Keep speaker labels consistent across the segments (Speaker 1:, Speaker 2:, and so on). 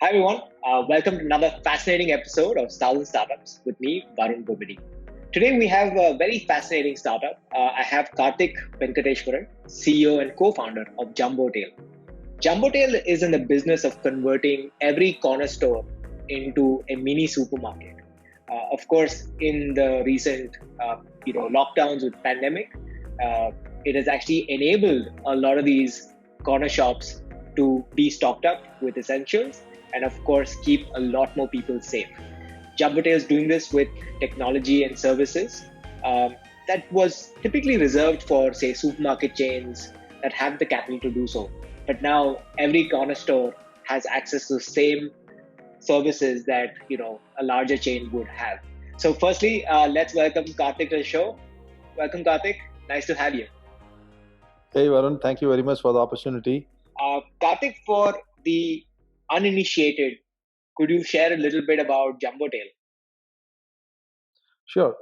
Speaker 1: Hi everyone, welcome to another fascinating episode of Thousand Startups with me, Varun Bobedi. Today we have a very fascinating startup. I have Karthik Venkateshwaran, CEO and co-founder of Jumbotail. Jumbotail is in the business of converting every corner store into a mini supermarket. Of course, in the recent lockdowns with pandemic, uh, it has actually enabled a lot of these corner shops to be stocked up with essentials and of course keep a lot more people safe. Jumbotail is doing this with technology and services that was typically reserved for, say, supermarket chains that have the capital to do so. But now every corner store has access to the same services that a larger chain would have. So, firstly, let's welcome Karthik to the show. Welcome, Karthik. Nice to have you.
Speaker 2: Hey Varun, thank you very much for the opportunity.
Speaker 1: Karthik, for the uninitiated, could you share a little bit about Jumbotail?
Speaker 2: Sure.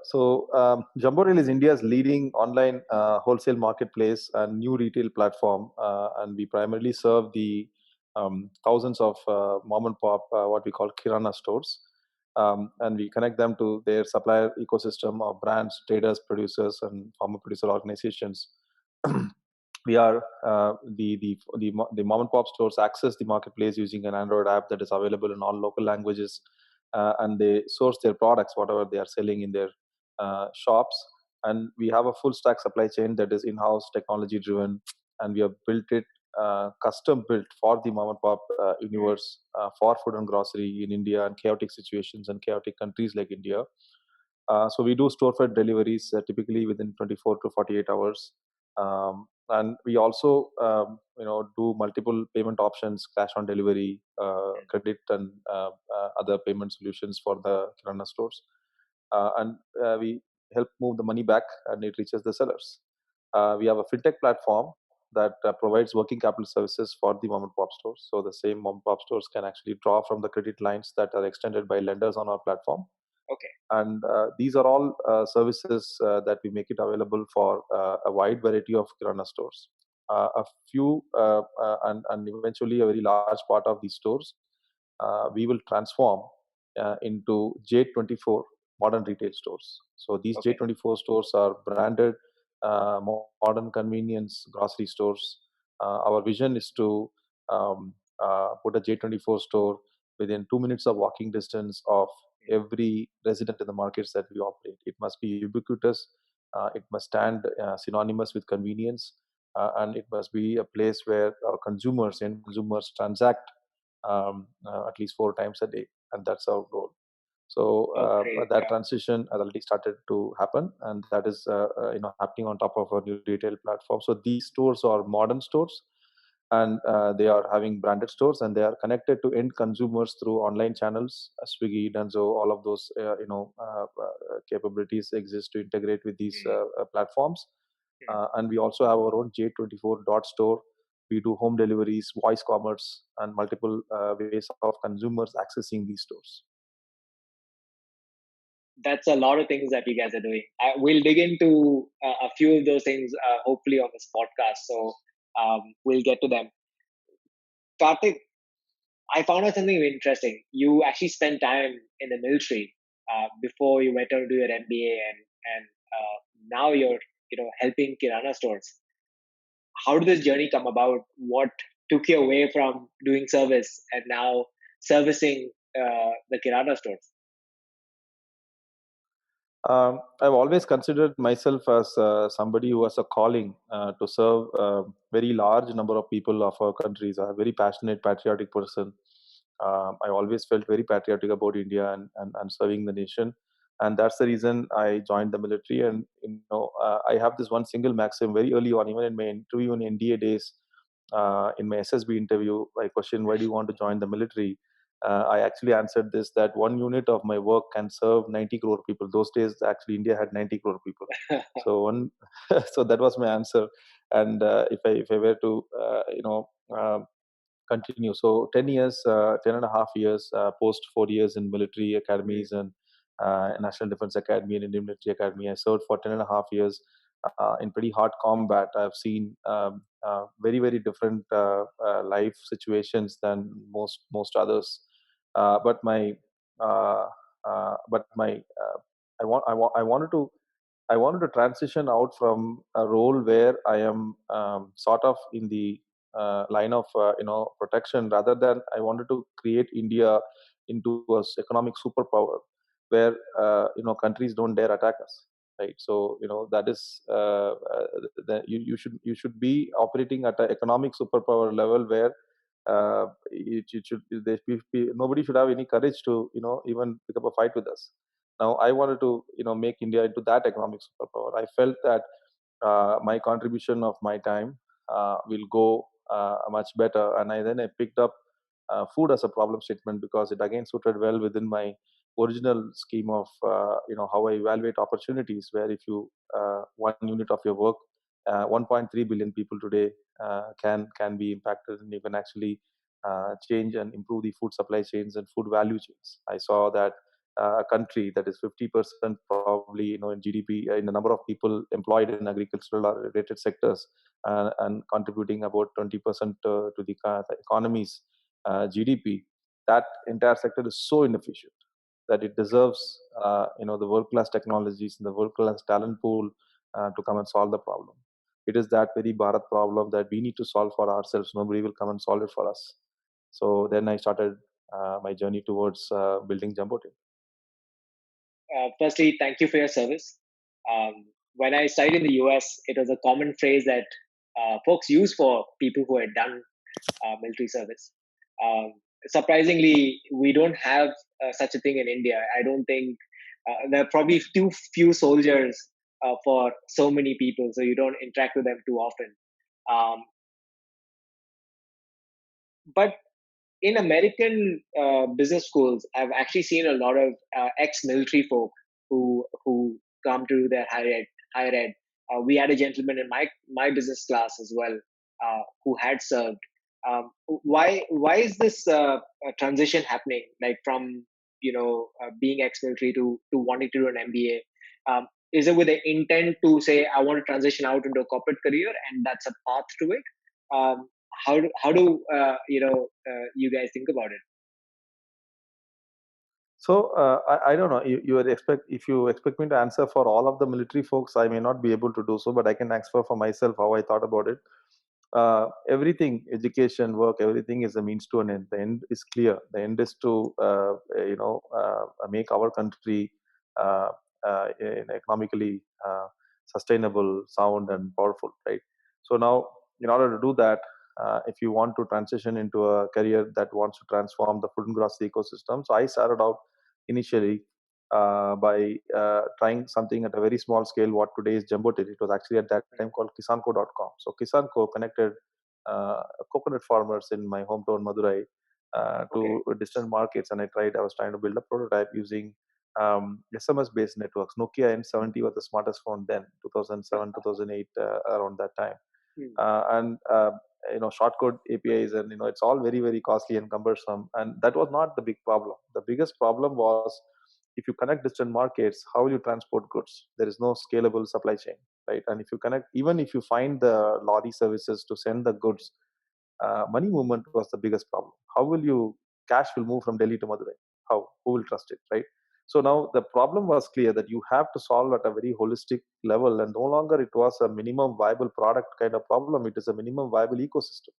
Speaker 2: Jumbo Rail is India's leading online wholesale marketplace and new retail platform, and we primarily serve the thousands of mom and pop, what we call Kirana stores, and we connect them to their supplier ecosystem of brands, traders, producers, and farmer producer organizations. We are the mom and pop stores access the marketplace using an Android app that is available in all local languages, and they source their products, whatever they are selling in their shops. And we have a full stack supply chain that is in-house, technology driven, and we have built it custom built for the mom and pop universe for food and grocery in India and chaotic situations and chaotic countries like India. So we do storefront deliveries typically within 24 to 48 hours. And we also do multiple payment options, cash on delivery, credit, and other payment solutions for the kirana stores. And we help move the money back and it reaches the sellers. We have a fintech platform that provides working capital services for the mom and pop stores. So the same mom and pop stores can actually draw from the credit lines that are extended by lenders on our platform.
Speaker 1: Okay.
Speaker 2: And these are all services that we make it available for a wide variety of kirana stores. A few and eventually a very large part of these stores we will transform into J24 modern retail stores. So these
Speaker 1: Okay.
Speaker 2: J24 stores are branded modern convenience grocery stores. Our vision is to put a J24 store within 2 minutes of walking distance of every resident in the markets that we operate. It must be ubiquitous. It must stand synonymous with convenience, and it must be a place where our consumers and consumers transact at least 4 times a day, and that's our goal. So
Speaker 1: Okay.
Speaker 2: that transition has already started to happen, and that is happening on top of our new retail platform. So these stores are modern stores, and they are having branded stores, and they are connected to end consumers through online channels, Swiggy, Dunzo, all of those capabilities exist to integrate with these platforms. And we also have our own J24 dot store. We do home deliveries, voice commerce, and multiple ways of consumers accessing these stores.
Speaker 1: That's a lot of things that you guys are doing. We'll dig into a few of those things, hopefully, on this podcast. So we'll get to them. Karthik, I found out something interesting. You actually spent time in the military before you went on to do your MBA, and now you're helping Kirana stores. How did this journey come about? What took you away from doing service and now servicing the Kirana stores?
Speaker 2: I've always considered myself as somebody who has a calling to serve a very large number of people of our countries. I'm a very passionate, patriotic person. I always felt very patriotic about India and serving the nation. And that's the reason I joined the military. And, I have this one single maxim very early on, even in my interview in NDA days, in my SSB interview, I questioned, why do you want to join the military? I actually answered this that one unit of my work can serve 90 crore people. Those days, actually, India had 90 crore people. So one, so that was my answer. And if I were to, continue, so 10 years, 10 and a half years, post 4 years in military academies and National Defense Academy and Indian Military Academy, I served for 10 and a half years in pretty hard combat. I've seen very, very different life situations than most others. But my uh, but my I wanted to transition out from a role where I am sort of in the line of protection, rather than I wanted to create India into a economic superpower where countries don't dare attack us, right? So that is you should be operating at an economic superpower level where it should nobody should have any courage to even pick up a fight with us. Now I wanted to make India into that economic superpower. I felt that my contribution of my time will go much better. And I picked up food as a problem statement because it again suited well within my original scheme of how I evaluate opportunities. Where if you one unit of your work, 1.3 billion people today can be impacted, and you can actually change and improve the food supply chains and food value chains. I saw that a country that is 50% probably in GDP, in the number of people employed in agricultural or related sectors, and contributing about 20% to the economy's GDP. That entire sector is so inefficient that it deserves the world class technologies and the world class talent pool to come and solve the problem. It is that very Bharat problem that we need to solve for ourselves. Nobody will come and solve it for us. So then I started my journey towards building Jumbo Team.
Speaker 1: Firstly, thank you for your service. When I studied in the US, it was a common phrase that folks use for people who had done military service. Um, Surprisingly, we don't have such a thing in India. I don't think there are probably too few soldiers for so many people, so you don't interact with them too often. Um, but in American business schools, I've actually seen a lot of ex-military folk who come to do their higher ed. Higher ed. We had a gentleman in my business class as well who had served. Why is this transition happening? Like from being ex-military to wanting to do an MBA? Is it with the intent to say I want to transition out into a corporate career and that's a path to it? Um, how do you guys think about it?
Speaker 2: So I don't know. You are expect if you expect me to answer for all of the military folks, I may not be able to do so, but I can answer for myself how I thought about it. Everything, education, work, everything is a means to an end. The end is clear. The end is to make our country economically sustainable, sound, and powerful. Right. So now, in order to do that, if you want to transition into a career that wants to transform the food and grocery ecosystem, so I started out initially by trying something at a very small scale. What today is Jumbotail. It was actually at that time called Kisanco.com. So Kisanco connected coconut farmers in my hometown Madurai to distant markets, and I was trying to build a prototype using SMS-based networks. Nokia N70 was the smartest phone then, 2007, 2008, around that time. And shortcode APIs, and it's all very very costly and cumbersome. And that was not the big problem. The biggest problem was, if you connect distant markets, how will you transport goods? There is no scalable supply chain, right? And if you connect, even if you find the lorry services to send the goods, money movement was the biggest problem. How will you cash will move from Delhi to Madurai? How? Who will trust it, right? So now the problem was clear that you have to solve at a very holistic level, and no longer it was a minimum viable product kind of problem. It is a minimum viable ecosystem.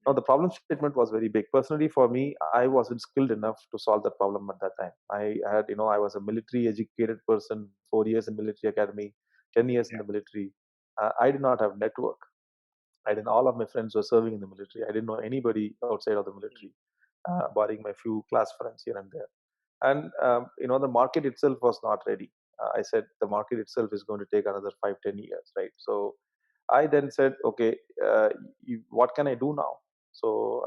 Speaker 2: Now the problem statement was very big. Personally, for me, I wasn't skilled enough to solve that problem at that time. I was a military educated person, 4 years in military academy, 10 years in the military. I did not have network. I didn't. All of my friends were serving in the military. I didn't know anybody outside of the military, barring my few class friends here and there. And the market itself was not ready. I said the market itself is going to take another 5-10 years, right? So I then said, okay, what can I do now? So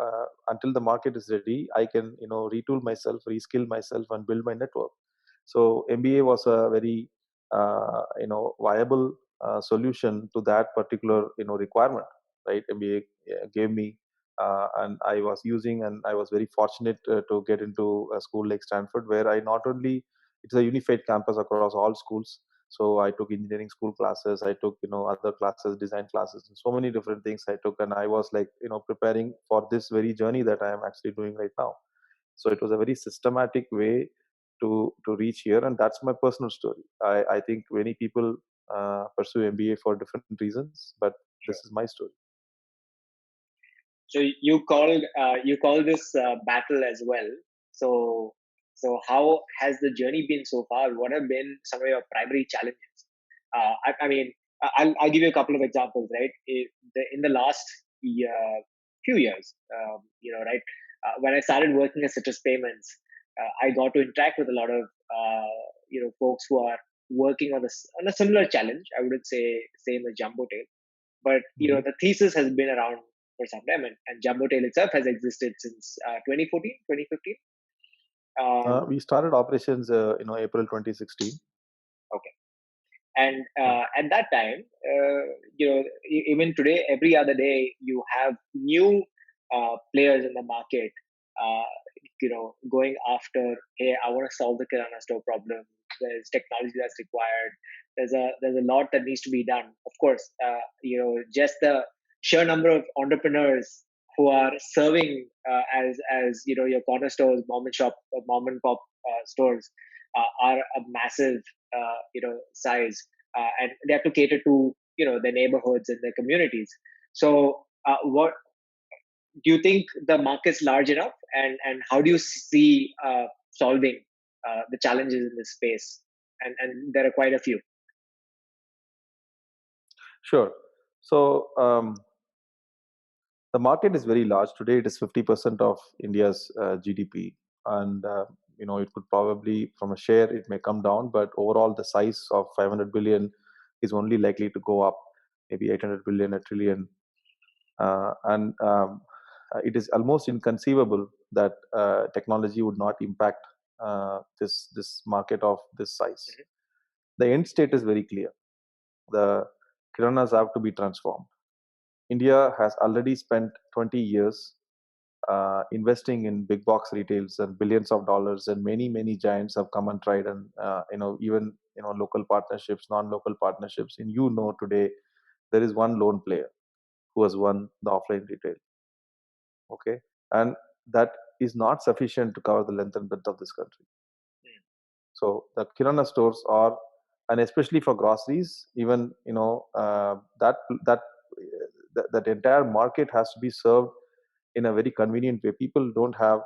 Speaker 2: until the market is ready, I can retool myself, reskill myself, and build my network. So MBA was a very viable solution to that particular requirement, right? MBA gave me, and I was using, and I was very fortunate to get into a school like Stanford, where I not only it's a unified campus across all schools. So I took engineering school classes, I took other classes, design classes, and so many different things I took, and I was like preparing for this very journey that I am actually doing right now. So it was a very systematic way to reach here, and that's my personal story. I think many people pursue MBA for different reasons, but this
Speaker 1: Sure.
Speaker 2: is my story.
Speaker 1: So you call this battle as well. So how has the journey been so far? What have been some of your primary challenges? I mean, I'll give you a couple of examples, right? In the last year, few years, right, when I started working at Citrus Payments, I got to interact with a lot of folks who are working on on a similar challenge. I wouldn't say same as Jumbo Tail, but
Speaker 2: Mhm.
Speaker 1: the thesis has been around for some time, and Jumbo Tail itself has existed since 2014, 2015.
Speaker 2: We started operations, April 2016.
Speaker 1: Okay. And
Speaker 2: Yeah.
Speaker 1: at that time, even today, every other day, you have new players in the market, going after, hey, I want to solve the Kirana store problem. There's technology that's required. There's a lot that needs to be done. Of course, just the sheer number of entrepreneurs who are serving as your corner stores, mom and pop stores are a massive size, and they have to cater to their neighborhoods and their communities. So what do you think the market's large enough, and how do you see solving the challenges in this space? And there are quite a few.
Speaker 2: Sure. So the market is very large today. It is 50% of India's GDP, and it could probably, from a share, it may come down, but overall, the size of 500 billion is only likely to go up, maybe 800 billion, a trillion, and it is almost inconceivable that technology would not impact this market of this size.
Speaker 1: Mhm.
Speaker 2: The end state is very clear. The kiranas have to be transformed. India has already spent 20 years investing in big box retails and billions of dollars, and many giants have come and tried, and even local partnerships, non-local partnerships. And today there is one lone player who has won the offline retail. Okay, and that is not sufficient to cover the length and breadth of this country. So the kirana stores are, and especially for groceries, even that that that entire market has to be served in a very convenient way. People don't have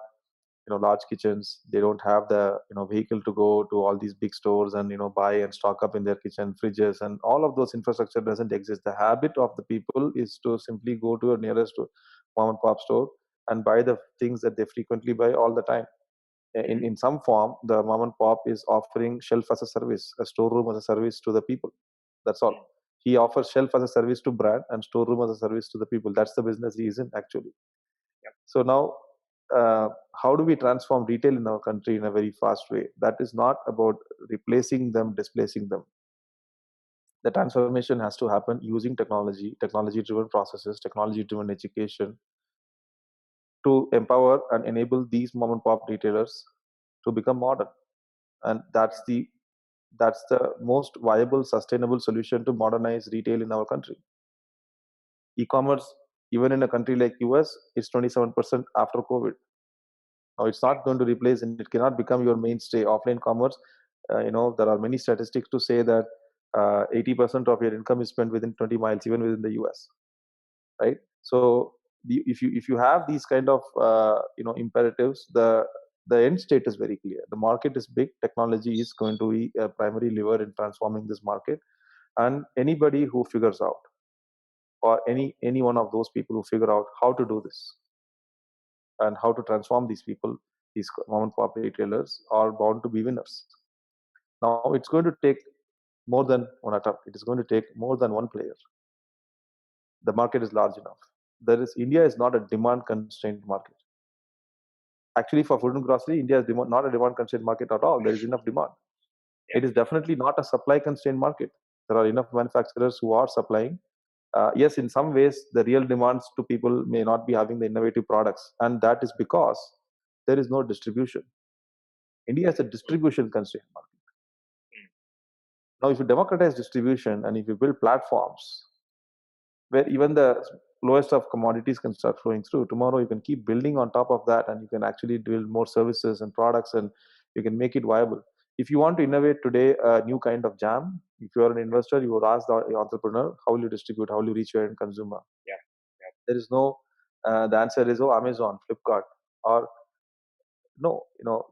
Speaker 2: large kitchens. They don't have the vehicle to go to all these big stores and buy and stock up in their kitchen, fridges, and all of those infrastructure doesn't exist. The habit of the people is to simply go to a nearest mom and pop store and buy the things that they frequently buy all the time.
Speaker 1: Mhm.
Speaker 2: In some form, the mom and pop is offering shelf as a service, a storeroom as a service to the people. That's all. He offers shelf as a service to brand and storeroom as a service to the people. That's the business he is in, actually. So now, how do we transform retail in our country in a very fast way? That is not about replacing them, displacing them. The transformation has to happen using technology, technology-driven processes, technology-driven education to empower and enable these mom and pop retailers to become modern. And that's the most viable, sustainable solution to modernize retail in our country. E-commerce, even in a country like US, is 27% after COVID. Now, it's not going to replace, and it cannot become your mainstay. Offline commerce, there are many statistics to say that 80% of your income is spent within 20 miles, even within the US, right? So, if you have these kind of imperatives, the end state is very clear. The market is big. Technology is going to be a primary lever in transforming this market, and anybody who figures out, or any one of those people who figure out how to do this and how to transform these people, these mom and pop retailers, are bound to be winners. Now, it's going to take more than one attempt. It is going to take more than one player. The market is large enough. India is not a demand constrained market. Actually, for food and grocery, India is not a demand constrained market at all. There is enough demand. It is definitely not a supply constrained market. There are enough manufacturers who are supplying. Yes, in some ways, the real demands to people may not be having the innovative products, and that is because there is no distribution. India is a distribution constrained market. Now, if you democratize distribution and if you build platforms where even the lowest of commodities can start flowing through. Tomorrow you can keep building on top of that, and you can actually build more services and products, and you can make it viable. If you want to innovate today a new kind of jam, if you are an investor, you would ask the entrepreneur, how will you distribute, how will you reach your end consumer?
Speaker 1: Yeah. Yeah.
Speaker 2: There is no, the answer is, oh, Amazon, Flipkart, or no,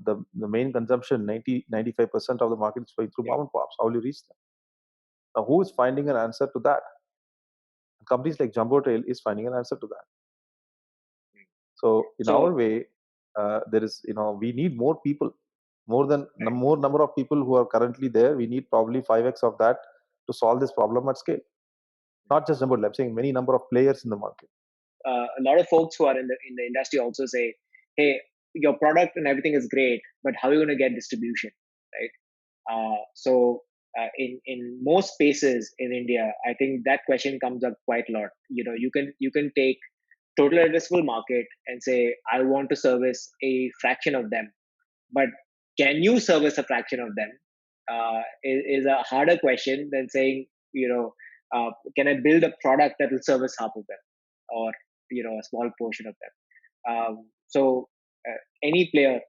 Speaker 2: the main consumption, 95% of the market is flowing through
Speaker 1: Yeah.
Speaker 2: mom and pops. How will you reach them? Now, who is finding an answer to that? Companies like Jumbo Trail is finding an answer to that.
Speaker 1: Mm.
Speaker 2: So in our
Speaker 1: So
Speaker 2: way, there is, we need more people,
Speaker 1: right.
Speaker 2: more number of people who are currently there. We need probably 5x of that to solve this problem at scale. Not just Jumbo Trail, I'm saying many number of players in the market.
Speaker 1: A lot of folks who are in the industry also say, "Hey, your product and everything is great, but how are you going to get distribution?" Right? In most spaces in India, I think that question comes up quite a lot. You can take total addressable market and say, I want to service a fraction of them, but can you service a fraction of them? Is a harder question than saying, can I build a product that will service half of them, or a small portion of them? Any player,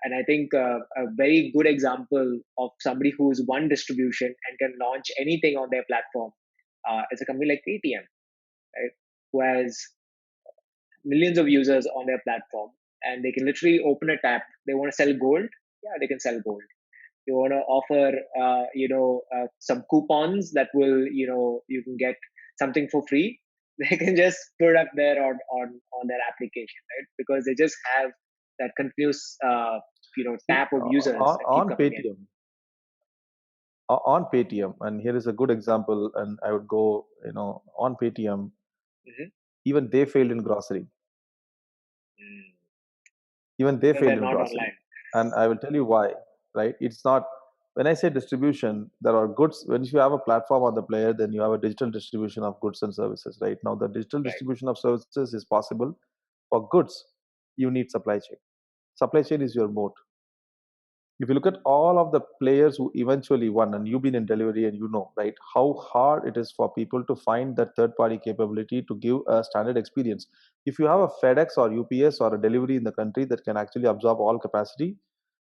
Speaker 1: and I think a very good example of somebody who's one distribution and can launch anything on their platform is a company like Paytm, right? Who has millions of users on their platform, and they can literally open a tap. They want to sell gold, yeah, they can sell gold. You want to offer, some coupons that will, you can get something for free. They can just put it up there on their application, right? Because they just have that continuous,
Speaker 2: See,
Speaker 1: tap of users that keep
Speaker 2: on
Speaker 1: coming in.
Speaker 2: Paytm, on Paytm, and here is a good example, and I would go, on Paytm,
Speaker 1: Hmm.
Speaker 2: even they failed in grocery.
Speaker 1: Mm.
Speaker 2: Even they
Speaker 1: Because they're
Speaker 2: failed in
Speaker 1: not
Speaker 2: grocery.
Speaker 1: online.
Speaker 2: And I will tell you why, right? It's not, when I say distribution, there are goods. When you have a platform on the player, then you have a digital distribution of goods and services, right? Now, the digital
Speaker 1: Right.
Speaker 2: distribution of services is possible. For goods, you need supply chain. Supply chain is your moat. If you look at all of the players who eventually won, and you've been in delivery and you know, right, how hard it is for people to find that third party capability to give a standard experience. If you have a FedEx or UPS or a delivery in the country that can actually absorb all capacity,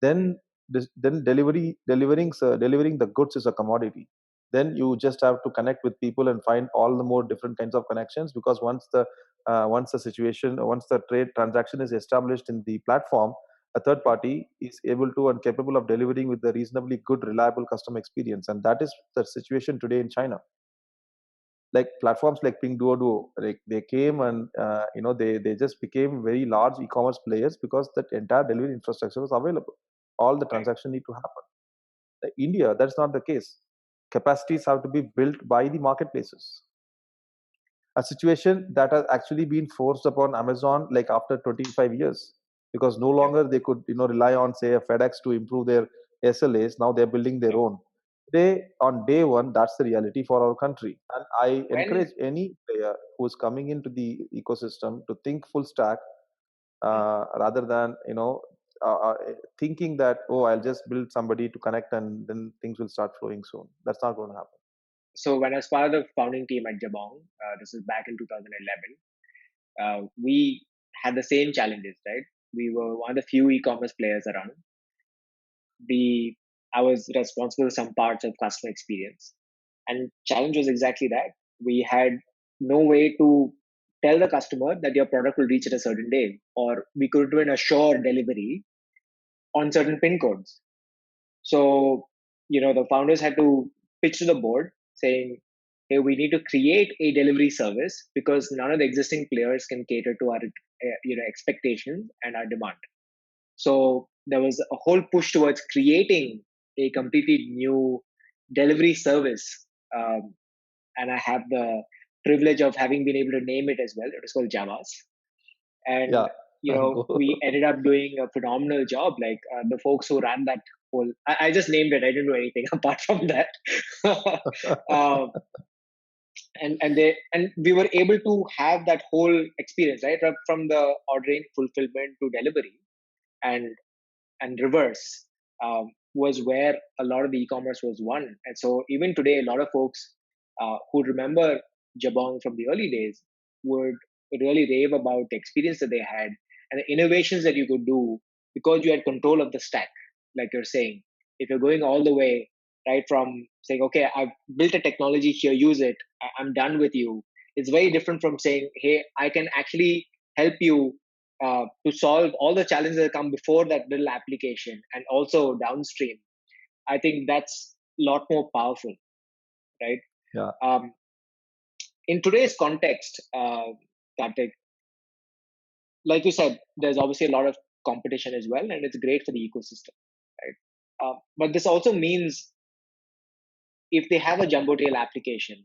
Speaker 2: then delivering the goods is a commodity. Then you just have to connect with people and find all the more different kinds of connections, because once the trade transaction is established in the platform, a third party is able to and capable of delivering with a reasonably good, reliable customer experience. And that is the situation today in China. Like platforms like Pinduoduo, like they came and they just became very large e-commerce players because that entire delivery infrastructure was available. All the
Speaker 1: Right.
Speaker 2: transaction need to happen. Like India, that's not the case. Capacities have to be built by the marketplaces. A situation that has actually been forced upon Amazon like after 25 years, because no
Speaker 1: Yeah.
Speaker 2: longer they could rely on, say, a FedEx to improve their SLAs. Now they're building their
Speaker 1: Yeah.
Speaker 2: own. Today, on day one, that's the reality for our country. And I
Speaker 1: When
Speaker 2: encourage any player who's coming into the ecosystem to think full stack, rather than thinking that, oh, I'll just build somebody to connect and then things will start flowing soon. That's not going to happen.
Speaker 1: when I was part of the founding team at Jabong, this is back in 2011, we had the same challenges, right? We were one of the few e-commerce players around. The I was responsible for some parts of customer experience, and challenge was exactly that. We had no way to tell the customer that your product will reach at a certain day, or we could do an assured delivery on certain pin codes. So, the founders had to pitch to the board saying, hey, we need to create a delivery service because none of the existing players can cater to our expectations and our demand. So there was a whole push towards creating a completely new delivery service. And I have the privilege of having been able to name it as well. It was called Javas. And,
Speaker 2: Yeah. Go.
Speaker 1: we ended up doing a phenomenal job. Like the folks who ran that whole, I just named it. I didn't do anything apart from that. um, and we were able to have that whole experience, right? From the ordering, fulfillment to delivery. And reverse was where a lot of the e-commerce was won. And so even today, a lot of folks who remember Jabong from the early days, would really rave about the experience that they had and the innovations that you could do because you had control of the stack, like you're saying. If you're going all the way, right, from saying, okay, I've built a technology here, use it, I'm done with you. It's very different from saying, hey, I can actually help you to solve all the challenges that come before that little application and also downstream. I think that's a lot more powerful, right?
Speaker 2: Yeah.
Speaker 1: In today's context, Kartik, like you said, there's obviously a lot of competition as well, and it's great for the ecosystem, right? But this also means if they have a jumbo tail application,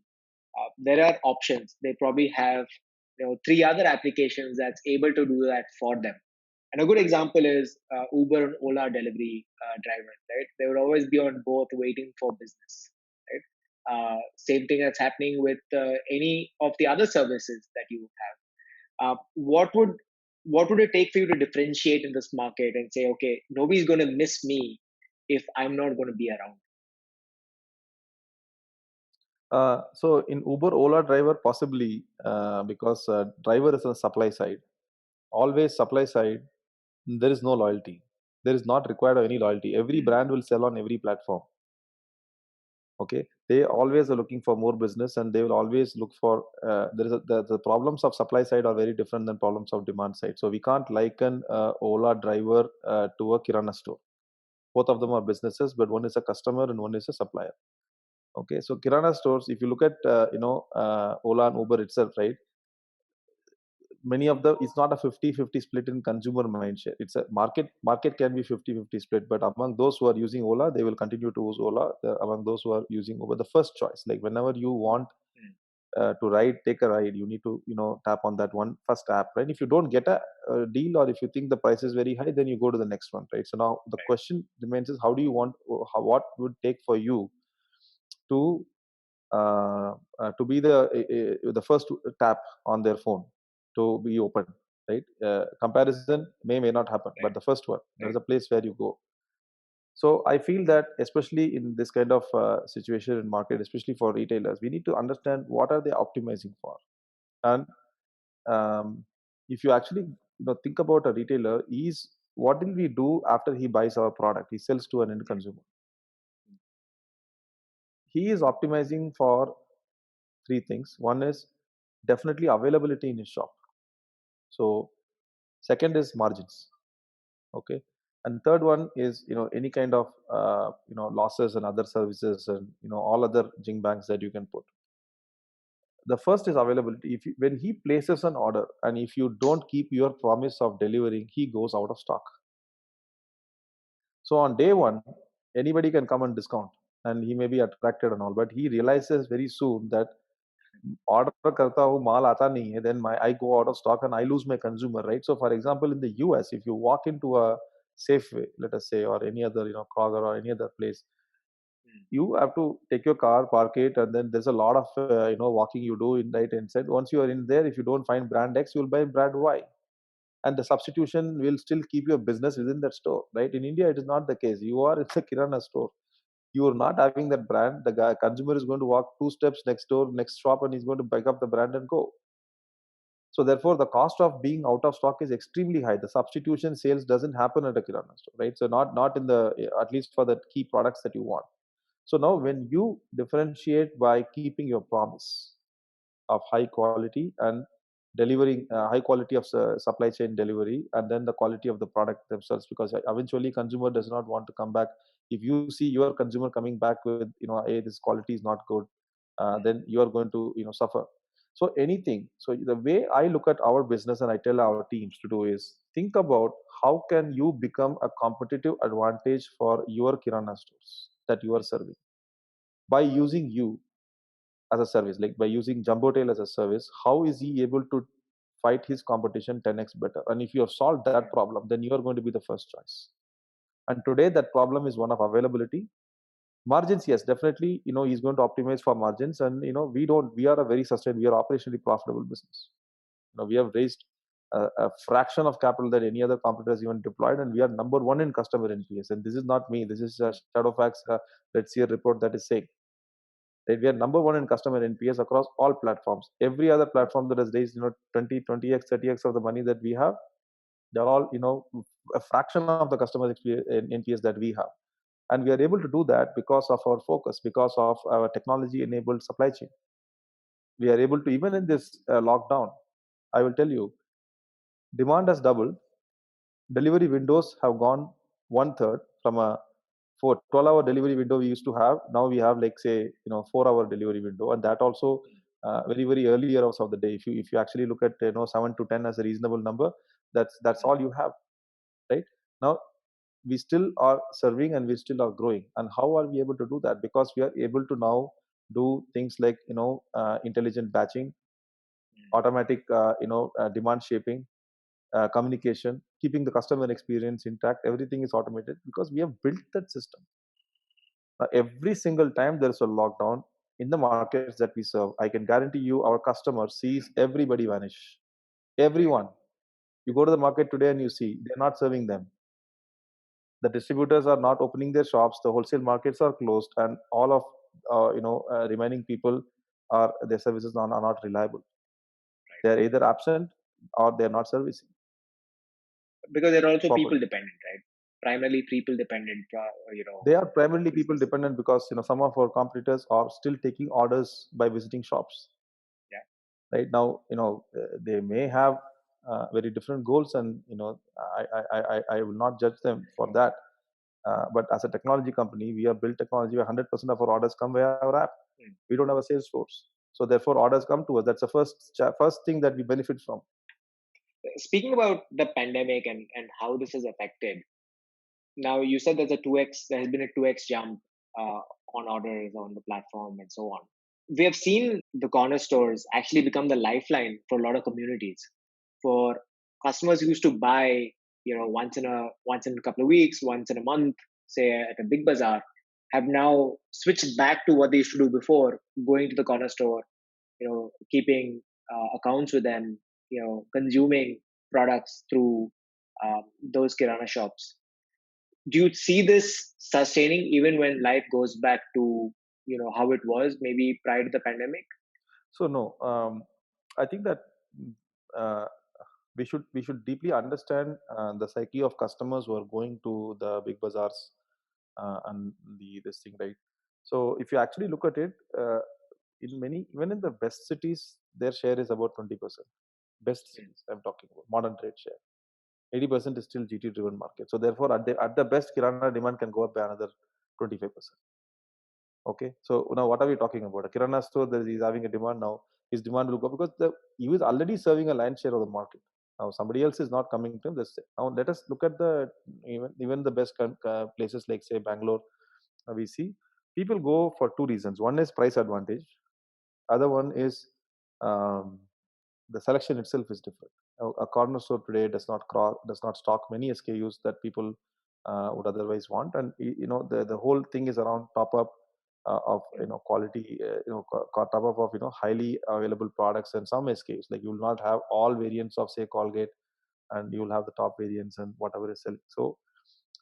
Speaker 1: there are options. They probably have three other applications that's able to do that for them. And a good example is Uber and Ola delivery drivers, right? They would always be on both waiting for business, right? Same thing that's happening with any of the other services that you have. What would it take for you to differentiate in this market and say, okay, nobody's going to miss me if I'm not going to be around?
Speaker 2: So in Uber, Ola driver, possibly because driver is on supply side. Always supply side, there is no loyalty. There is not required of any loyalty. Every brand will sell on every platform. Okay, they always are looking for more business, and they will always look for. The problems of supply side are very different than problems of demand side. So we can't liken Ola driver to a Kirana store. Both of them are businesses, but one is a customer and one is a supplier. Okay, so Kirana stores, if you look at Ola and Uber itself, right? Many of the, it's not a 50-50 split in consumer mindshare. It's a market can be 50-50 split, but among those who are using Ola, they will continue to use Ola. Among those who are using Uber, the first choice, like whenever you want to ride, take a ride, you need to tap on that one first app, right? If you don't get a deal, or if you think the price is very high, then you go to the next one, right? So now the question remains is, how do you want, what would take for you to be the first tap on their phone to be open, right? Comparison may not happen, but the first one, there is a place where you go. So I feel that especially in this kind of situation in market, especially for retailers, we need to understand what are they optimizing for. And if you actually think about a retailer, is what will we do after he buys our product? He sells to an end consumer. He is optimizing for three things. One is definitely availability in his shop. So second is margins. Okay. And third one is any kind of losses and other services, and all other jing banks that you can put. The first is availability. When he places an order, and if you don't keep your promise of delivering, he goes out of stock. So on day one, anybody can come and discount, and he may be attracted and all, but he realizes very soon that order karta hu, maal aata nahi hai, then I go out of stock and I lose my consumer, right? So for example, in the US, if you walk into a Safeway, let us say, or any other Kroger or any other place, you have to take your car, park it, and then there's a lot of walking you do in right inside. Once you are in there, if you don't find brand X, you will buy brand Y, and the substitution will still keep your business within that store, right? In India, it is not the case. You are in a Kirana store, you are not having that brand. The consumer is going to walk 2 steps next door, next shop, and he's going to pick up the brand and go. So therefore, the cost of being out of stock is extremely high. The substitution sales doesn't happen at a Kirana store, right? So not in the, at least for the key products that you want. So now when you differentiate by keeping your promise of high quality and delivering high quality of supply chain delivery, and then the quality of the product themselves, because eventually consumer does not want to come back. If you see your consumer coming back with hey, this quality is not good, then you are going to suffer. So anything, so the way I look at our business and I tell our teams to do is think about how can you become a competitive advantage for your kirana stores that you are serving by using you as a service, like by using Jumbotail as a service. How is he able to fight his competition 10x better? And if you have solved that problem, then you are going to be the first choice. And today that problem is one of availability. Margins, yes, definitely, he's going to optimize for margins. And we are a very sustained, we are operationally profitable business. We have raised a fraction of capital that any other competitors even deployed, and we are number one in customer NPS. And this is not me, this is Shadowfax Let's See a report that is saying. Right? We are number one in customer NPS across all platforms. Every other platform that has raised 20x 30x of the money that we have, they're all a fraction of the customer NPS that we have. And we are able to do that because of our focus, because of our technology enabled supply chain. We are able to, even in this lockdown, I will tell you, demand has doubled. Delivery windows have gone one third from a 12-hour delivery window we used to have. Now we have, like, say, 4-hour delivery window, and that also very very early hours of the day. If you actually look at 7 to 10 as a reasonable number, that's all you have, right? Now we still are serving and we still are growing. And how are we able to do that? Because we are able to now do things like intelligent batching, automatic demand shaping, communication, keeping the customer experience intact. Everything is automated because we have built that system. Now, every single time there is a lockdown in the markets that we serve, I can guarantee you our customer sees everybody vanish. Everyone. You go to the market today and you see they're not serving them. The distributors are not opening their shops. The wholesale markets are closed, and all of remaining people are their services are not reliable. They are either absent or they are not servicing
Speaker 1: Because they're also people
Speaker 2: properly.
Speaker 1: dependent, right? Primarily people dependent.
Speaker 2: They are primarily people
Speaker 1: business.
Speaker 2: dependent because some of our competitors are still taking orders by visiting shops.
Speaker 1: Yeah.
Speaker 2: Right now, they may have very different goals, and I will not judge them for that. But as a technology company, we have built technology where 100% of our orders come via our app. We don't have a sales force, so therefore orders come to us. That's the first thing that we benefit from.
Speaker 1: Speaking about the pandemic and how this has affected, now you said there has been a 2x jump on orders on the platform and so on. We have seen the corner stores actually become the lifeline for a lot of communities. For customers who used to buy, once in a couple of weeks, once in a month, say at a big bazaar, have now switched back to what they used to do before, going to the corner store, keeping accounts with them, consuming products through those kirana shops. Do you see this sustaining even when life goes back to how it was maybe prior to the pandemic?
Speaker 2: So no, I think that uh, we should deeply understand the psyche of customers who are going to the big bazaars and this thing, right? So if you actually look at it, in many, even in the best cities, their share is about 20%. Best cities, I'm talking about modern trade share. 80% is still GT driven market. So therefore, at the best, kirana demand can go up by another 25%. Okay, so now what are we talking about? A kirana store that is having a demand now. His demand will go because he was already serving a land share of the market. Now somebody else is not coming to him. Now let us look at the even the best places like, say, Bangalore. We see people go for two reasons. One is price advantage. Other one is um, the selection itself is different. A corner store today does not stock many SKUs that people would otherwise want, and the whole thing is around top up of quality, top up of highly available products and some SKUs. Like, you will not have all variants of, say, Colgate, and you will have the top variants and whatever is selling. So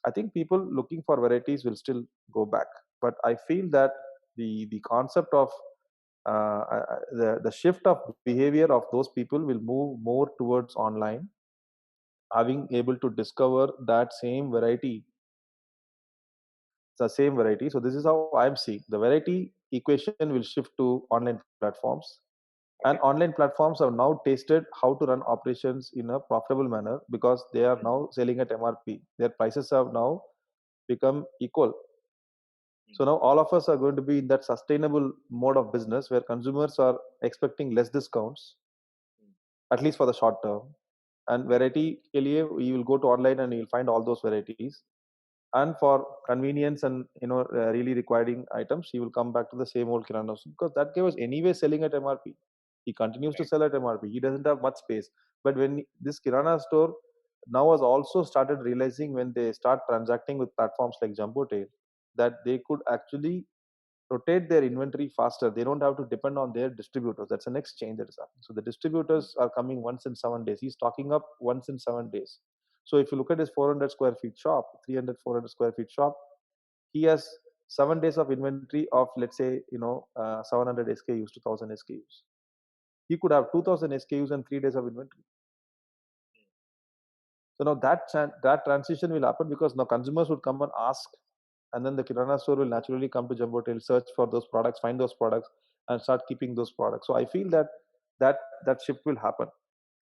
Speaker 2: I think people looking for varieties will still go back, but I feel that the concept of the shift of behavior of those people will move more towards online, having able to discover that same variety. So this is how I'm seeing the variety equation will shift to online platforms. And online platforms have now tasted how to run operations in a profitable manner because they are now selling at MRP. Their prices have now become equal. So now all of us are going to be in that sustainable mode of business where consumers are expecting less discounts, at least for the short term. And variety के लिए you will go to online and you will find all those varieties. And for convenience and really requiring items, he will come back to the same old kirana store because that guy was anyway selling at MRP. He continues to sell at MRP. He doesn't have much space. But when this kirana store now has also started realizing, when they start transacting with platforms like Jumbo Tail, that they could actually rotate their inventory faster. They don't have to depend on their distributors. That's the next change that is happening. So the distributors are coming once in 7 days. He's stocking up once in 7 days. So if you look at his 400 square feet shop, 300, 400 square feet shop, he has 7 days of inventory of, let's say, 700 SKUs to 1000 SKUs. He could have 2000 SKUs and 3 days of inventory. So now that transition will happen, because now consumers would come and ask, and then the kirana store will naturally come to Jumbo Tail, search for those products, find those products, and start keeping those products. So I feel that that shift will happen.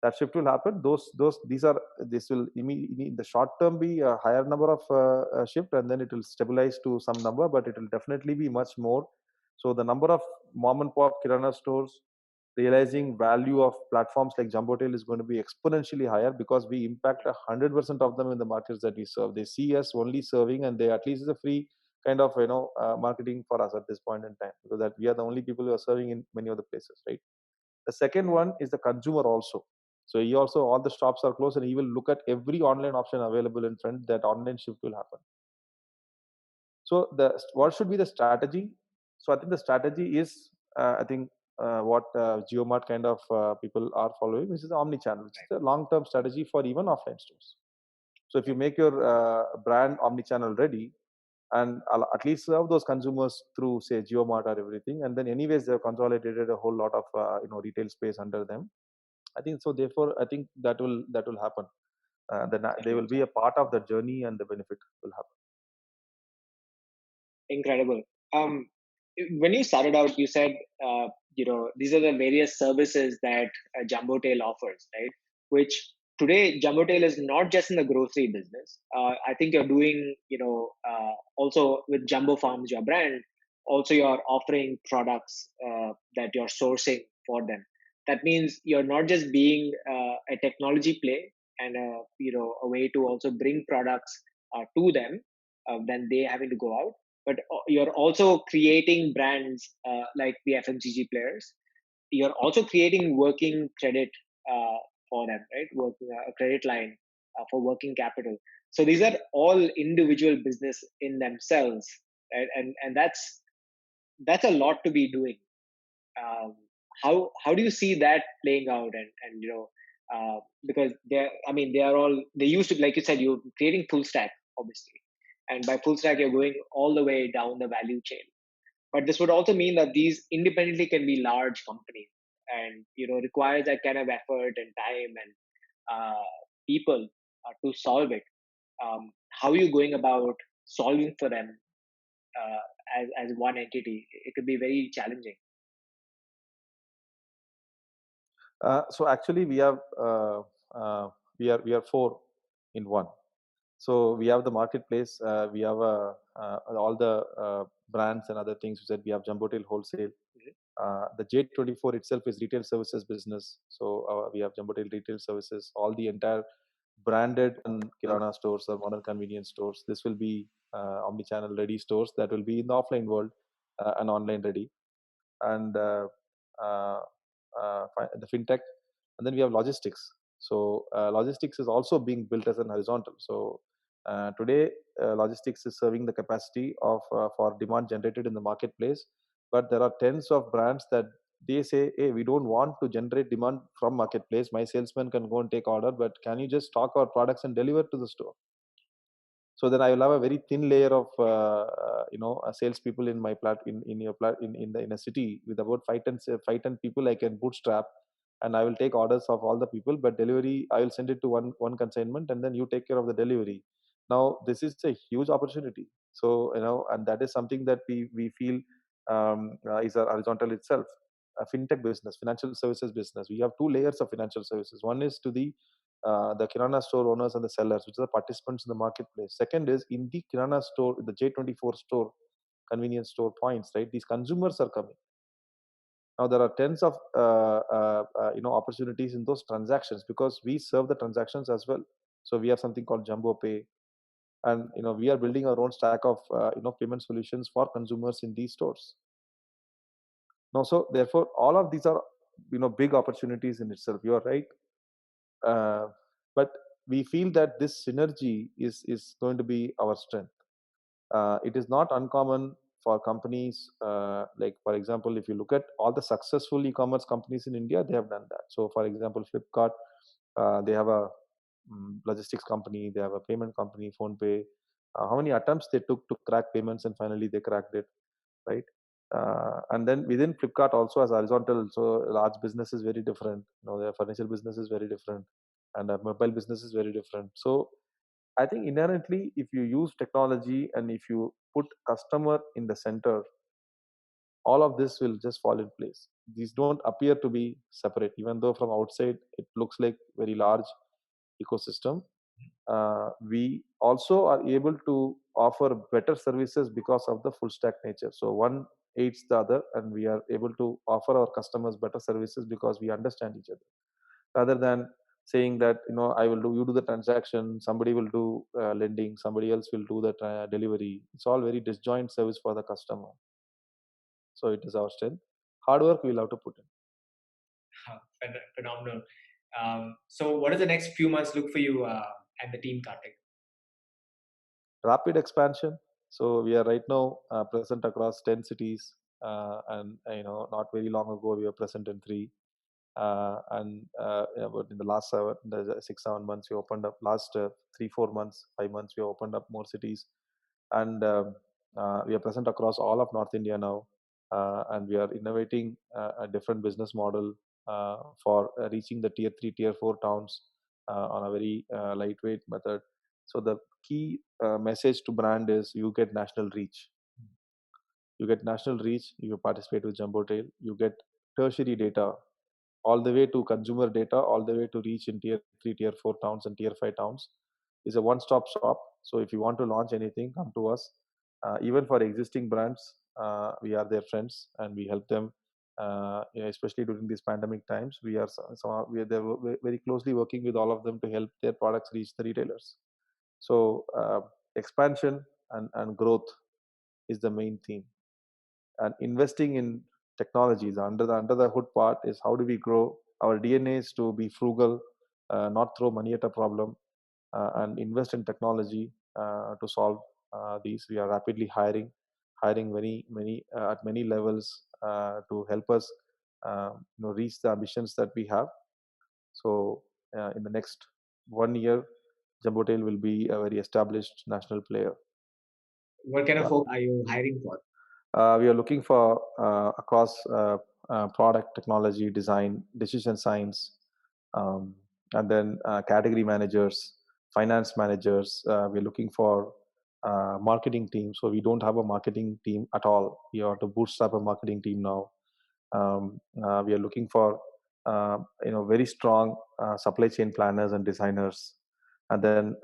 Speaker 2: That shift will happen. This will in the short term be a higher number of shift, and then it will stabilize to some number, but it will definitely be much more. So the number of mom and pop kirana stores realizing value of platforms like Jumbo Tail is going to be exponentially higher, because we impact 100% of them in the markets that we serve. They see us only serving, and they at least is a free kind of marketing for us at this point in time, because that we are the only people who are serving in many other places, right? The second one is the consumer also. So he also, all the shops are closed, and he will look at every online option available in front. That online shift will happen. So what should be the strategy? So I think the strategy is, I think what GeoMart kind of people are following, which is omni-channel. It's a long-term strategy for even offline stores. So if you make your brand omni-channel ready, and at least serve those consumers through, say, GeoMart or everything, and then anyways they've consolidated a whole lot of retail space under them. I think so. Therefore, I think that will happen. Then they will be a part of the journey, and the benefit will happen.
Speaker 1: Incredible. When you started out, you said, these are the various services that Jumbo Tail offers, right? Which today Jumbo Tail is not just in the grocery business. I think you're doing, also with Jumbo Farms, your brand, also you're offering products that you're sourcing for them. That means you're not just being a technology play and a way to also bring products to them, then they having to go out, but you're also creating brands like the FMCG players. You're also creating working credit for them, right? Working a credit line for working capital. So these are all individual business in themselves, right? And that's a lot to be doing. How do you see that playing out? And because they are all, they used to, like you said, you're creating full stack, obviously, and by full stack you're going all the way down the value chain. But this would also mean that these independently can be large companies, and requires that kind of effort and time and people to solve it. How are you going about solving for them as one entity? It could be very challenging.
Speaker 2: So actually, we are four in one. So we have the marketplace, we have all the brands and other things. We have Jumbo Tail Wholesale. The J24 itself is retail services business. So we have Jumbo Tail Retail Services, all the entire branded and kirana stores or modern convenience stores. This will be omni-channel ready stores that will be in the offline world and online ready. And uh, the fintech, and then we have logistics. So logistics is also being built as an horizontal. So today logistics is serving the capacity of for demand generated in the marketplace, but there are tens of brands that they say, hey, we don't want to generate demand from marketplace. My salesman can go and take order, but can you just stock our products and deliver to the store? So then I will have a very thin layer of salespeople in my in a city with about 5-10 people. I can bootstrap, and I will take orders of all the people. But delivery, I will send it to one consignment, and then you take care of the delivery. Now this is a huge opportunity. So and that is something that we feel is a horizontal itself. A fintech business, financial services business. We have two layers of financial services. One is to the kirana store owners and the sellers, which are the participants in the marketplace. Second is in the kirana store, the J24 store, convenience store points, right? These consumers are coming. Now there are tens of opportunities in those transactions, because we serve the transactions as well. So we have something called Jumbo Pay, and we are building our own stack of payment solutions for consumers in these stores. Now, so therefore, all of these are big opportunities in itself. You are right. But we feel that this synergy is going to be our strength. It is not uncommon for companies, like, for example, if you look at all the successful e-commerce companies in India, they have done that. So, for example, Flipkart, they have a logistics company, they have a payment company, PhonePe. how many attempts they took to crack payments, and finally they cracked it, right? And then within Flipkart also as horizontal, so large business is very different. Their furniture business is very different, and mobile business is very different. So I think inherently, if you use technology and if you put customer in the center, all of this will just fall in place. These don't appear to be separate, even though from outside it looks like very large ecosystem. We also are able to offer better services because of the full stack nature. So one aids the other, and we are able to offer our customers better services because we understand each other. Rather than saying that I will do, you do the transaction, somebody will do lending, somebody else will do the delivery. It's all very disjoint service for the customer. So it is our strength. Hard work we'll have to put in.
Speaker 3: Phenomenal. So what does the next few months look for you and the team, Kartik?
Speaker 2: Rapid expansion. So we are right now present across 10 cities, and not very long ago we were present in 3. But in the last 6-7 months, we opened up. Last 3-4 months, 5 months, we opened up more cities, and we are present across all of North India now, and we are innovating a different business model for reaching the tier 3, tier 4 towns on a very lightweight method. So the key message to brand is you get national reach. You get national reach. You participate with Jumbotail. You get tertiary data, all the way to consumer data, all the way to reach in tier 3, tier 4 towns and tier 5 towns. Is a one-stop shop. So if you want to launch anything, come to us. Even for existing brands, we are their friends and we help them. Especially during these pandemic times, we are very closely working with all of them to help their products reach the retailers. So expansion and growth is the main theme, and investing in technologies under the hood part is how do we grow. Our DNA is to be frugal, not throw money at a problem, and invest in technology to solve these. We are rapidly hiring many at many levels to help us reach the ambitions that we have. So in the next 1 year, Jumbotail will be a very established national player.
Speaker 3: What kind of folk are you hiring for?
Speaker 2: We are looking for across product, technology, design, decision science, and then category managers, finance managers. We're looking for marketing team. So we don't have a marketing team at all. We have to bootstrap a marketing team now. We are looking for very strong supply chain planners and designers, and then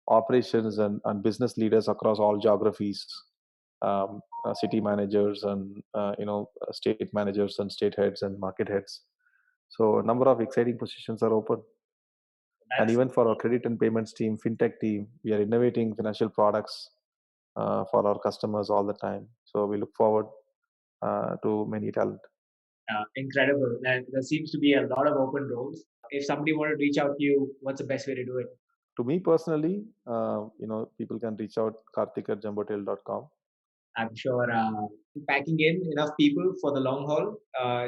Speaker 2: operations and business leaders across all geographies. City managers and state managers and state heads and market heads. So a number of exciting positions are open. And even for our credit and payments team, fintech team, we are innovating financial products for our customers all the time. So we look forward to many talent.
Speaker 3: Incredible. And there seems to be a lot of open roles. If somebody wanted to reach out to you, what's the best way to do it?
Speaker 2: To me personally, people can reach out karthik@jumbotail.com.
Speaker 3: I'm sure packing in enough people for the long haul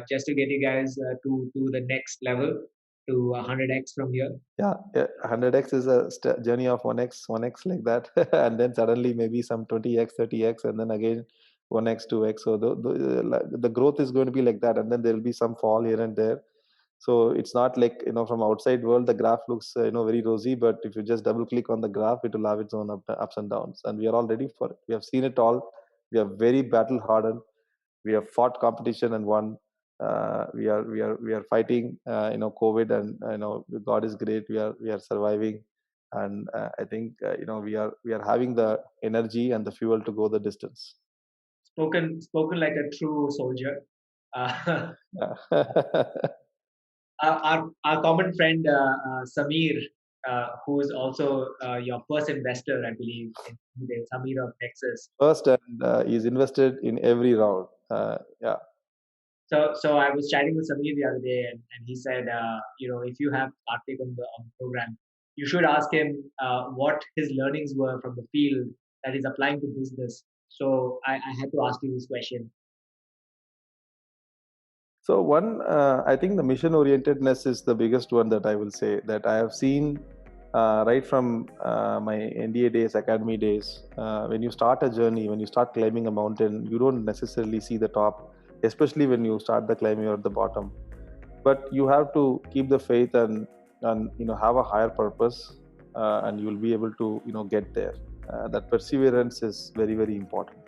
Speaker 3: just to get you guys to the next level, to 100x from here.
Speaker 2: Yeah, 100x is a journey of 1x like that. And then suddenly maybe some 20x, 30x, and then again 1x, 2x. So the growth is going to be like that. And then there will be some fall here and there. So it's not like, from outside world, the graph looks, very rosy, but if you just double click on the graph, it will have its own ups and downs. And we are all ready for it. We have seen it all. We are very battle hardened. We have fought competition and won. We are fighting, COVID, and God is great. We are surviving, and I think we are having the energy and the fuel to go the distance.
Speaker 3: Spoken like a true soldier. Our common friend Samir, who's also your first investor, I believe, in Samir of Nexus.
Speaker 2: First, and he's invested in every round. Yeah.
Speaker 3: So I was chatting with Samir the other day, and he said, if you have Kartik on the program, you should ask him what his learnings were from the field that he's applying to business. So I had to ask you this question.
Speaker 2: So one, I think the mission orientedness is the biggest one that I will say, that I have seen right from my NDA days, academy days, when you start a journey, when you start climbing a mountain, you don't necessarily see the top, especially when you start the climbing at the bottom. But you have to keep the faith and have a higher purpose, and you'll be able to get there. That perseverance is very, very important.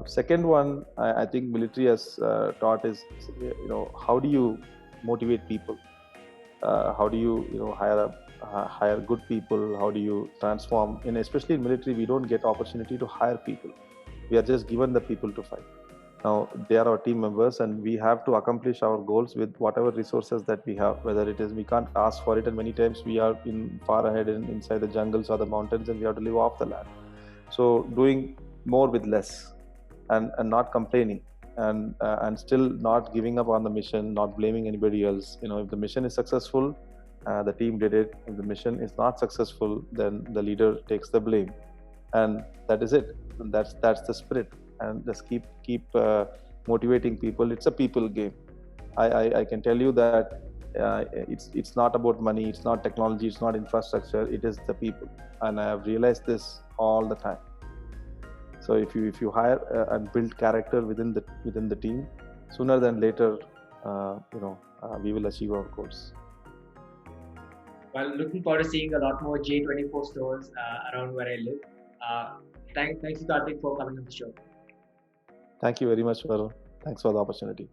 Speaker 2: Second one, I think military has taught is, how do you motivate people? How do you, hire good people? How do you transform? And especially in military, we don't get opportunity to hire people. We are just given the people to fight. Now they are our team members, and we have to accomplish our goals with whatever resources that we have. Whether it is we can't ask for it, and many times we are far ahead inside the jungles or the mountains, and we have to live off the land. So doing more with less, and not complaining, and still not giving up on the mission, not blaming anybody else. If the mission is successful, the team did it. If the mission is not successful, then the leader takes the blame, and that is it. And that's the spirit. And just keep motivating people. It's a people game. I can tell you that it's not about money, it's not technology, it's not infrastructure, it is the people. And I have realized this all the time. So if you hire and build character within the team, sooner than later, we will achieve our goals.
Speaker 3: Well, looking forward to seeing a lot more J24 stores around where I live. Thank you, Karthik, for coming on the show.
Speaker 2: Thank you very much, Varun. Thanks for the opportunity.